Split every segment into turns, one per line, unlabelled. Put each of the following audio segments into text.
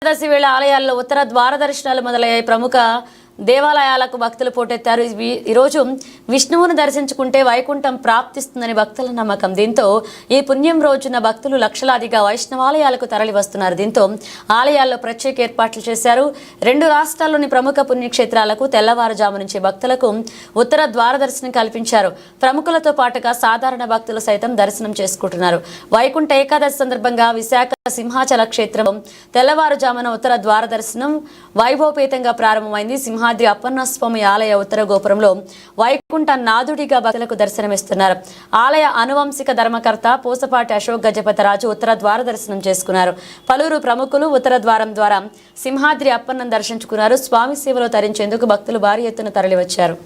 ఏకాదశి వేళ ఆలయాల్లో ఉత్తర ద్వార దర్శనాలు మొదలయ్యాయి. ప్రముఖ దేవాలయాలకు భక్తులు పోటెత్తారు. ఈరోజు విష్ణువును దర్శించుకుంటే వైకుంఠం ప్రాప్తిస్తుందని భక్తుల నమ్మకం. దీంతో ఈ పుణ్యం రోజున భక్తులు లక్షలాదిగా వైష్ణవాలయాలకు తరలి వస్తున్నారు. దీంతో ఆలయాల్లో ప్రత్యేక ఏర్పాట్లు చేశారు. 2 రాష్ట్రాల్లోని ప్రముఖ పుణ్యక్షేత్రాలకు తెల్లవారుజాము నుంచి భక్తులకు ఉత్తర ద్వార దర్శనం కల్పించారు. ప్రముఖులతో పాటుగా సాధారణ భక్తులు సైతం దర్శనం చేసుకుంటున్నారు. వైకుంఠ ఏకాదశి సందర్భంగా విశాఖ సింహాచల క్షేత్రం తెల్లవారుజామున ఉత్తర ద్వార దర్శనం వైభవపేతంగా ప్రారంభమైంది. సింహాద్రి అప్పన్న స్వామి ఆలయ ఉత్తర గోపురంలో వైకుంఠ నాథుడిగా భక్తులకు దర్శనమిస్తున్నారు. ఆలయ అనువంశిక ధర్మకర్త పూసపాటి అశోక్ గజపతిరాజు ఉత్తర ద్వార దర్శనం చేసుకున్నారు. పలువురు ప్రముఖులు ఉత్తర ద్వారం ద్వారా సింహాద్రి అప్పన్నం దర్శించుకున్నారు. స్వామి సేవలో తరించేందుకు భక్తులు భారీ ఎత్తున తరలివచ్చారు.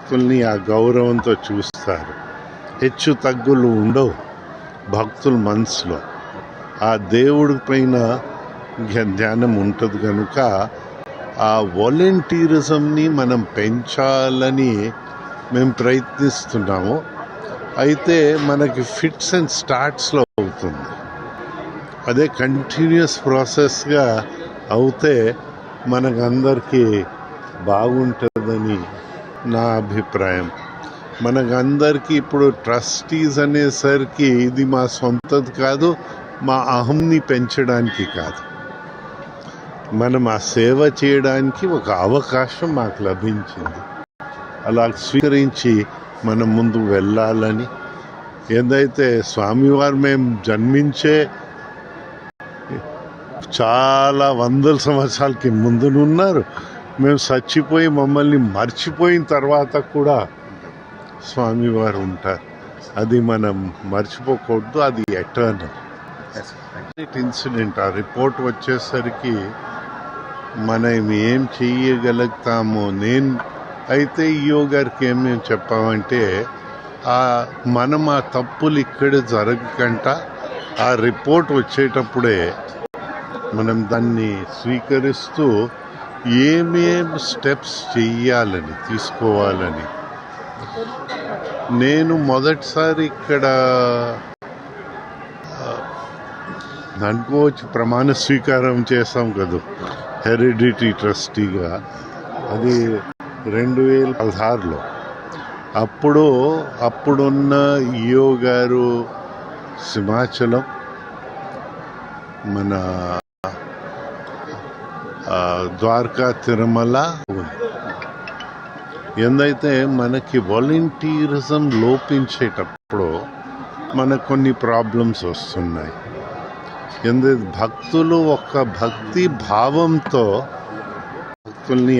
భక్తుల్ని ఆ గౌరవంతో చూస్తారు. హెచ్చు తగ్గులు ఉండవు భక్తుల మనసులో. ఆ దేవుడి పైన ధ్యానం ఉంటుంది కనుక ఆ వాలంటీరిజంని మనం పెంచాలని మేము ప్రయత్నిస్తున్నాము. అయితే మనకి ఫిట్స్ అండ్ స్టార్ట్స్లో అవుతుంది. అదే కంటిన్యూస్ ప్రాసెస్గా అవుతే మనకందరికీ బాగుంటుందని నా అభిప్రాయం. మనకందరికీ ఇప్పుడు ట్రస్టీస్ అనేసరికి ఇది మా సొంతది కాదు, మా అహంని పెంచడానికి కాదు, మనం ఆ సేవ చేయడానికి ఒక అవకాశం మాకు లభించింది. అలా స్వీకరించి మనం ముందుకు వెళ్ళాలని. ఏదైతే స్వామివారు మేము జన్మించే చాలా వందల సంవత్సరాలకి ముందునున్నారు. మేము చచ్చిపోయి మమ్మల్ని మర్చిపోయిన తర్వాత కూడా స్వామివారు ఉంటారు. అది మనం మర్చిపోకూడదు. అది ఎటర్నల్ ఇన్సిడెంట్. ఆ రిపోర్ట్ వచ్చేసరికి మనం ఏం చెయ్యగలుగుతామో అయితే ఈయో గారికి ఏమేమి చెప్పామంటే మనం ఆ తప్పులు ఇక్కడ జరగకుండా ఆ రిపోర్ట్ వచ్చేటప్పుడే మనం దాన్ని స్వీకరిస్తూ ఏమేం స్టెప్స్ తీసుకోవాలని. నేను మొదటిసారి ఇక్కడ అనుకోవచ్చు ప్రమాణ స్వీకారం చేసాం కదా హెరిడిటీ ట్రస్టీగా. అది 2016లో. అప్పుడున్న ఈయో గారు సింహాచలం, మన ద్వారకా, తిరుమల ఉంది. ఎందైతే మనకి వాలంటీరిజం లోపించేటప్పుడు మనకు కొన్ని ప్రాబ్లమ్స్ వస్తున్నాయి. ఎందైతే భక్తులు ఒక భక్తి భావంతో భక్తుల్ని